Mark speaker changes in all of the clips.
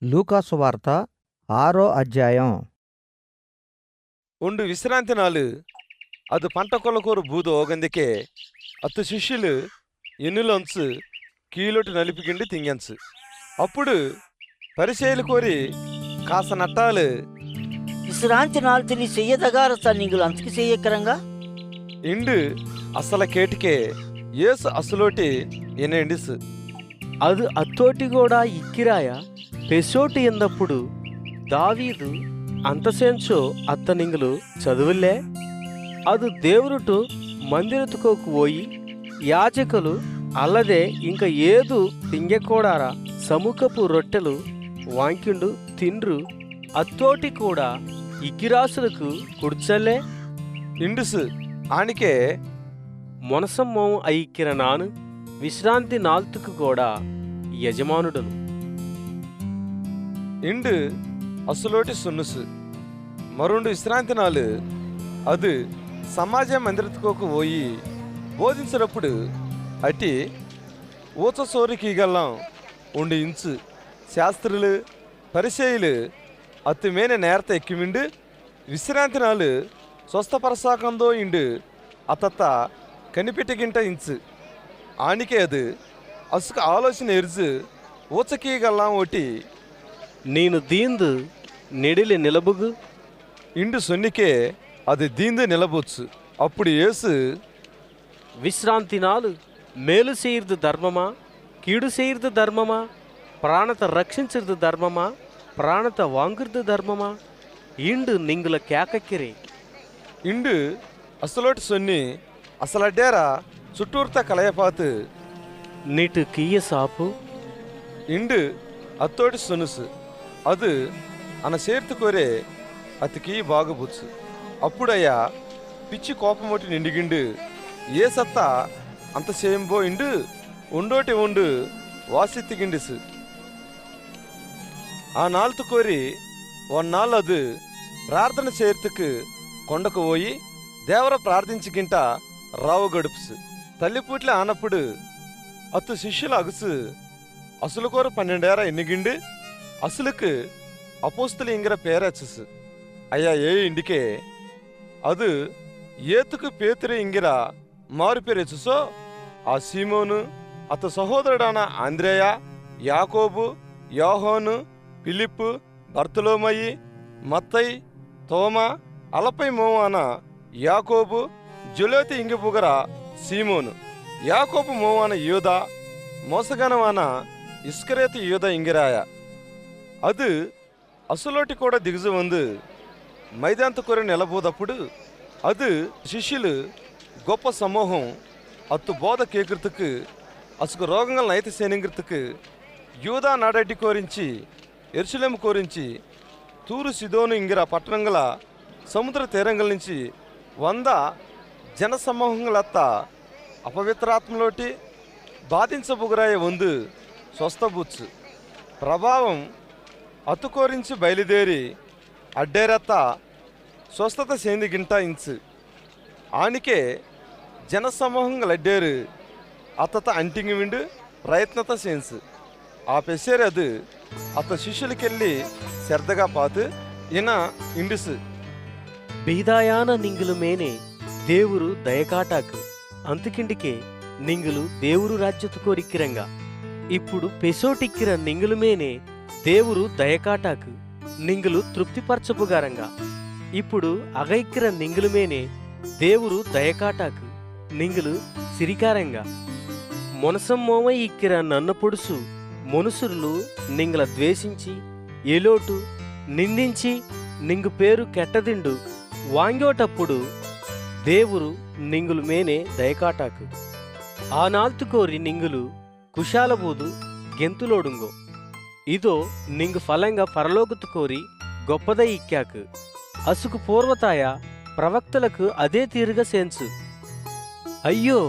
Speaker 1: లూకాసు వార్త 6వ అధ్యాయం.
Speaker 2: ಉಂಡು ವಿಶ್ರಾಂತಿ ನಾಳು ಅದು ಪಂಟ ಕೊಲಕೋರು ಬೂದು ಹೋಗಂದಿಕೆ ಅತ್ತು ಶಿಷ್యులు ఎన్నులొంచు కీలొట్టు నలిపికిండి తింగెంచు అప్పుడు పరిచయలు కోరి కాస నట్టాలు
Speaker 3: విశ్రాంతి నాల్తిని చెయ్యదగారత నీగులు అంతకి చెయ్యకరంగా
Speaker 2: ఇండు అసల కేటికే ఏసు అసలోటి ఎన్నెండిసు
Speaker 4: ಅದು ಅತ್ತೋಟಿ ಕೂಡ ಇಕ್ಕಿರಾಯ ಪೆಸೋಟಿ ಎಂದప్పుడు దావీదు అంతసేంచో అత్త నింగులు చదువులే ಅದು ದೇವರುಟು ಮಂದಿರத்துಕೋಕು ಹೋಯಿ యాజకులు అల్లదే ఇంక ఏదు తింగెకోడార సముఖపు రొట్టెలు వాంకిండు తిండ్రు అత్తోటి కూడా ఇక్కిరాసులకు కుడ్చలే
Speaker 2: ఇండుసు ఆనికే
Speaker 4: మొనసమ్మం ఐక్కిర నాను విశ్రాంతి నాల్తుకు కూడా యజమానుడను
Speaker 2: ఇండు అసలోటి సున్నుసు మరుండు విశ్రాంతి నాలు అది సమాజ మందిరத்துకోకు పోయి బోధించినప్పుడు అటి ఊచ సోరికీగల్లం ఉండి ఇంచు శాస్త్రులు పరిచయులు అత్తుమేన నేరత ఎక్కిమిండు విశ్రాంతి నాలు స్వస్థపరసాకందో ఇండు అతత్త కనిపెట్టిగింట ఇంచు ఆనికే అది అసుక ఆలోచన ఎరుజు ఊచకీగల్లం ఒకటి
Speaker 4: ನೀನು ದೀಂದು ನೆಡಿಲಿ ನಿಲಬುಗು
Speaker 2: ఇండు సొన్నికే అది దీందు నిలబొచ్చు అప్పుడు యేసు
Speaker 4: ವಿಶ್ರಾಂತಿ ನಾಳು ಮೇಲು ಸೇರ್ದು ಧರ್ಮಮಾ ಕೀಡು ಸೇರ್ದು ಧರ್ಮಮಾ ಪ್ರಾಣತ ರಕ್ಷಿಂಚಿರ್ದು ಧರ್ಮಮಾ ಪ್ರಾಣತ ವಾಂಗಿರ್ದು ಧರ್ಮಮಾ ಇಂಡು ನಿಂಗುಲ ಕ್ಯಾಕಕ್ಕಿರಿ
Speaker 2: ఇండు అసలోటి సొన్ని అసలడ్డారా చుట్టూర్తా కలయపాతు
Speaker 4: నీటు కియ్య సాపు
Speaker 2: ఇండు అత్తోటి సొనుసు అది అన చేర్తు కోరే అతికి బాగుబుచ్చు అప్పుడయ్యా పిచ్చి కోపమొట్టి నిండిగిండు ఏ సత్తా అంత చేయంబో ఇండు ఉండోటి ఉండు వాసిత్తిగిండిసు ఆ నాలుతు కోరి ఒన్నాళ్ళు అది ప్రార్థన చేర్తుకు కొండకు పోయి దేవర ప్రార్థించుకింట రావు గడుపుసు తల్లిపూట్ల ఆనప్పుడు అత్తు శిష్యుల అగుసు అసలు కోర 12 ఎన్నిగిండు అసలుకు అపోస్తులు ఇంగిర పేరచ్చుసు అయ్యా ఏ ఇండికే అది ఏతుకు పేతురు ఇంగిర మారు పేరెచ్చుసో ఆ సీమోను అత సహోదరుడాన ఆంద్రేయ యాకోబు యోహోను ఫిలిప్పు బర్తలోమయి మత్తయి తోమా అలపై మోవాన యాకోబు జొలోతి ఇంగిపుగర సీమోను యాకోబు మోవాన యూదా మోసగనవాన ఇస్కరేతు యూదా ఇంగిరాయ ಅದು అసలోటి కూడా దిగుజు ఉంది మైదాంత కొర నిలబోదప్పుడు అది శిష్యులు గొప్ప సమూహం అత్తు బోధ కేకృతుకు అసుకు రోగంగా నైత సేనింగృతుకు యూదా నాడటి కోరించి ఎరుసలేము కోరించి తూరు సిదోను ఇంగిర పట్టణంగల సముద్ర తీరంగల నుంచి 100 జనసమూహంగలత్త అపవిత్రాత్మలోటి బాధించబుగురాయ వందు స్వస్థబుచ్చు ప్రభావం అతుకోరించి బయలుదేరి అడ్డేరత్త స్వస్థత సేందిగింట ఇంచు ఆనికే జనసమూహంగా అడ్డేరు అతత అంటింగి విండు ప్రయత్నత సేన్సు ఆ పెసేరు అది అత శిష్యులకెళ్ళి శ్రద్ధగా పాతు ఈయన ఇండుసు
Speaker 4: బీదాయాన నింగులు మేనే దేవురు దయకాటాకు అంతకిండికే నింగులు దేవురు రాజ్యతు కోరిక్కిరంగా ఇప్పుడు పెసోటిక్కిర నింగులు మేనే దేవురు దయకాటాకు నింగులు తృప్తిపరచపుగారంగా ఇప్పుడు అగైక్కిర నింగులుమేనే దేవురు దయకాటాకు నింగులు సిరికారంగా మొనసమ్మోమ ఇక్కిర నన్న పొడుసు మనుసురులు నింగల ద్వేషించి ఏలోటు నిందించి నింగు పేరు కెట్టదిండు వాంగోటప్పుడు దేవురు నింగులు మేనే దయకాటాకు ఆ నాల్తుకోరి నింగులు కుశాలబూదు గెంతులోడుంగో ಇದೋ ನಿಂಗು ಫಲಂಗ ಪರಲೋಕತ್ತು ಕೋರಿ గొప్పద ఇక్కాకు అసుకు పూర్వతాయ ప్రవక్తలకు అదే తీరుగా సేన్సు అయ్యో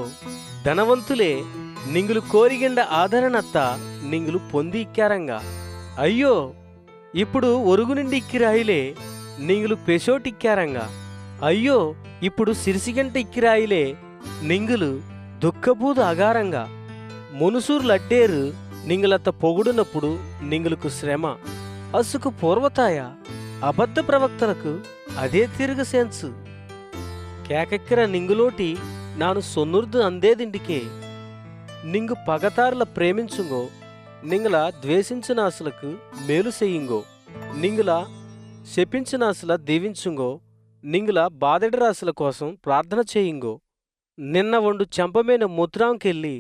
Speaker 4: ధనవంతులే నింగులు కోరిగిండ ఆదరణత్త నింగులు పొంది ఇక్కారంగా అయ్యో ఇప్పుడు ఒరుగు నిండి ఇక్కిరాయిలే నింగులు పెసోటిక్కారంగా అయ్యో ఇప్పుడు సిరిసిగంట ఇక్కిరాయిలే నింగులు దుఃఖబూదు అగారంగా మునుసూర్లడ్డేరు నింగులత్త పొగుడునప్పుడు నింగులకు శ్రమ అసుకు పూర్వతాయ అబద్ధ ప్రవక్తలకు అದೇ ತಿರುಗ ಸೆನ್ಸು ಕೇಕಕ್ಕಿರ ನಿಂಗುಲೋಟಿ ನಾನು ಸೊನ್ನುರ್ದು ಅಂದೇದಿಂಡಿಕೆ నింగు పగతారుల ప్రేమించుంగో నింగల ద్వేషించిన ఆశలకు మేలు చెయ్యింగో నింగుల శపించిన ఆశల దీవించుంగో నింగుల బాధెడ రాశుల కోసం ప్రార్థన చేయింగో నిన్న ఒండు చెంపమేన ముద్రాంకెళ్ళి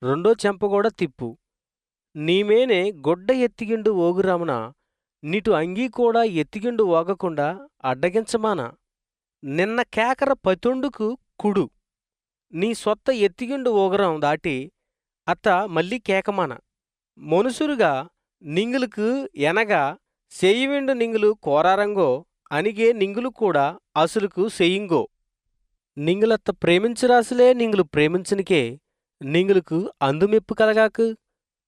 Speaker 4: రెండో చెంప కూడా తిప్పు నీమేనే గొడ్డ ఎత్తిగిండు ఓగురామున నీటు అంగీ కూడా ఎత్తిగిండు ఓగకుండా అడ్డగించమానా నిన్న కేకర పతొండుకు కుడు నీ సొత్త ఎత్తిగిండు ఓగరం దాటి అత్త మళ్ళీ కేకమాన మనుసురుగా నింగులకు ఎనగా సెయ్యివిండు నింగులు కోరారంగో అనిగే నింగులు కూడా అసులుకు సెయ్యింగో నింగులత్త ప్రేమించరాసులే నింగులు ప్రేమించనికే నింగులకు అందుమెప్పు కలగాకు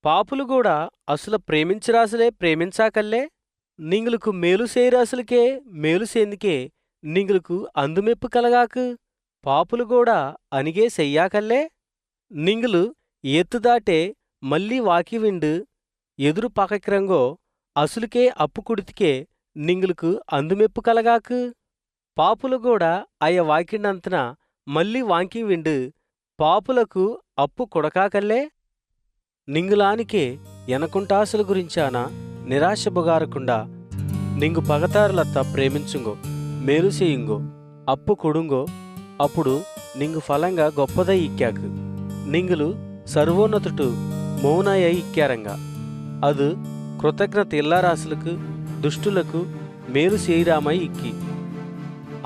Speaker 4: పాపులు కూడా అసుల ప్రేమించరాసులే ప్రేమించాకల్లే నింగులకు మేలు చేయరాసులకే మేలు సేందుకే నింగులకు అందుమెప్పు కలగాకు పాపులు కూడా అనిగే సెయ్యాకల్లే నింగులు ఎత్తుదాటే మళ్ళీ వాకివిండు ఎదురు పకకిరంగో అసులుకే అప్పు కుడితికే నింగులకు అందుమెప్పు కలగాకు పాపులు కూడా అయ్య వాకిండంతన మళ్ళీ వాంకివిండు పాపులకు అప్పు కొడకాకల్లే నింగులానికే ఎనకుంటాసుల గురించానా నిరాశ బొగారకుండా నింగు పగతారులత్త ప్రేమించుంగో మేలు చేయింగో అప్పు కొడుంగో అప్పుడు నింగు ఫలంగా గొప్పదై ఇక్కాకు నింగులు సర్వోన్నతుడు మౌనాయ ఇక్కారంగా అది కృతజ్ఞత ఇల్లారాసులకు దుష్టులకు మేలు చేయరామై ఇక్కి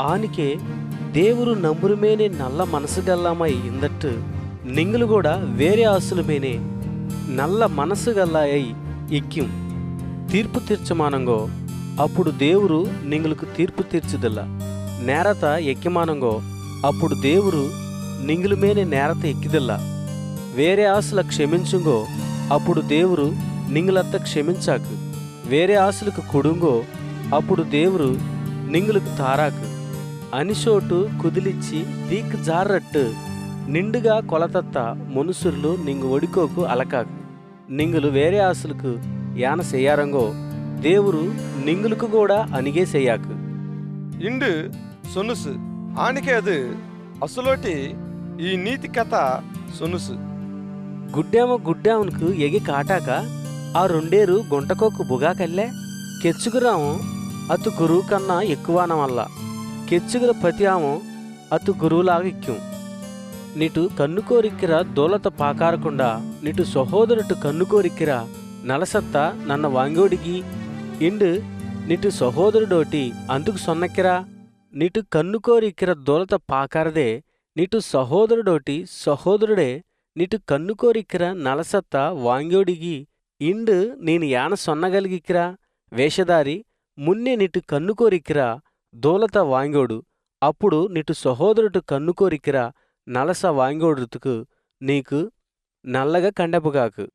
Speaker 4: ఆనికే దేవురు నమ్మురుమేనే నల్ల మనసుగల్లామై ఇందట్టు నింగులు కూడా వేరే ఆసులమేనే నల్ల మనసుగల్లాయై ఇక్కిం తీర్పు తీర్చమానంగో అప్పుడు దేవురు నింగులకు తీర్పు తీర్చుదల్ల నేరత ఎక్కిమానంగో అప్పుడు దేవురు నింగులుమేనే నేరత ఎక్కిదల్లా వేరే ఆశల క్షమించుంగో అప్పుడు దేవురు నింగులత్త క్షమించాకు వేరే ఆశలకు కొడుంగో అప్పుడు దేవురు నింగులకు తారాకు అనిషోటు కుదిలిచ్చి దీక్ జారట్టు నిండుగా కొలతత్త మనుసురులు నింగు ఒడికోకు అలకాకు నింగులు వేరే ఆశలకు యాన చెయ్యారంగో దేవురు నింగులకు కూడా అనిగే చెయ్యాకు
Speaker 2: ఇండు సొనుసు ఆనికే అది అసలోటి ఈ నీతి కథ సొనుసు
Speaker 4: గుడ్డాముకు ఎగి కాటాక ఆ రెండేరు గుంటకోకు బుగాకల్లే కెచ్చుగురాము అతు గురువు కన్నా ఎక్కువానమల్ల కెచ్చుగుల ప్రతియాము అతు గురువులాగా ఇక్క్యం నిటు కన్నుకోరిక్కిర దోలత పాకారకుండా నిటు సహోదరుటు కన్నుకోరిక్కిర నలసత్త నన్న వాంగోడిగి ఇండు నిటు సహోదరుడోటి అందుకు సొన్నక్కిరా నిటు కన్నుకోరిక్కిర దోలత పాకారదే నిటు సహోదరుడోటి సహోదరుడే నిటు కన్నుకోరిక్కిర నలసత్త వాంగోడిగి ఇండు నేను యాన సొన్నగలిగిక్కిరా వేషధారి మున్నే నిటు కన్నుకోరిక్కిరా దోలత వాంగోడు అప్పుడు నిటు సహోదరుడు కన్నుకోరిక్కిరా నలస వాంగోడుతుకు నీకు నల్లగా కండపుగాకు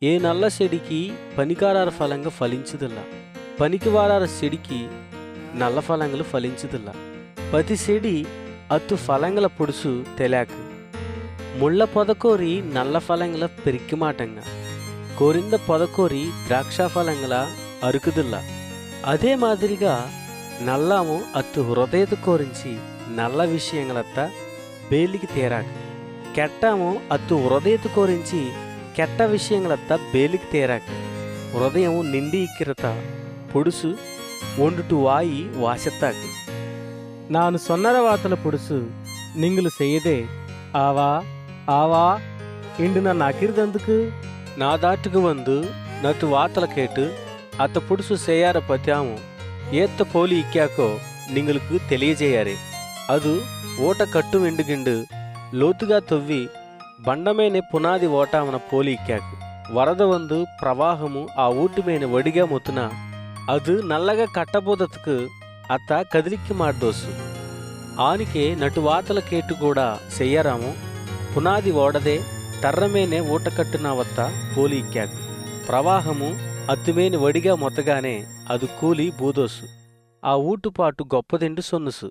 Speaker 4: ఏ నల్ల చెడికి పనికారార ఫలంగా ఫలించుదిల్లా పనికివారార చెడికి నల్ల ఫలంగలు ఫలించుదిల్లా పతి చెడి అత్తు ఫలంగల పొడుసు తెలాకు ముళ్ళ పొదకోరి నల్ల ఫలంగల పెరిక్కిమాటంగా కోరింద పొదకోరి ద్రాక్ష ఫలంగల అరుకుదిల్లా అదే మాదిరిగా నల్లాము అత్తు హృదయత కోరించి నల్ల విషయంగలత్త బేలికి తేరాకు కెట్టాము అత్తు హృదయత కోరించి ಕೆಟ್ಟ ವಿಷಯಗಳತ್ತ ಬೇಲಿಗೆ ತೇರಾಕ ಹೃದಯ ನಿಂಡಿ ಇಕ್ಕಿರತ పొడుసు ఒండుటు వాయి వాసెత్తాకు నాను సొన్నర వాతల పొడుసు నింగులు చెయ్యదే ఆవా ఆవా ఇండు నన్ను అకిరిదందుకు నా దాటుకు వందు నతు వాతల కేటు అత్త పొడుసు సేయార పత్యాము ఏత్త పోలి ఇక్కాకో నింగులకు తెలియజేయారే అదు ఓట కట్టు వెండుగిండు లోతుగా తొవ్వి బండమేనే పునాది ఓటామన పోలి ఇక్కాకు వరద వందు ప్రవాహము ఆ ఊటిమైన వడిగా మొత్తున ಅದು ನಲ್ಲಗ ಕಟ್ಟಬೋದತ್ಕು ಅತ್ತ ಕದಲಿಕ್ಕಿ ಮಾಡ್ದೋಸು ಆನಿಕೆ ನಟುವಾತಲ ಕೇಟು ಕೂಡ ಸೆಯ್ಯರಾಮು పునాది ఓడదే తర్రమేనే ఊటకట్టునవత్త పోలి ఇక్కాకు ప్రవాహము అత్తుమేని వడిగా మొత్తగానే అది కూలి బూదోసు ఆ ఊటుపాటు గొప్పదెండు సొన్నుసు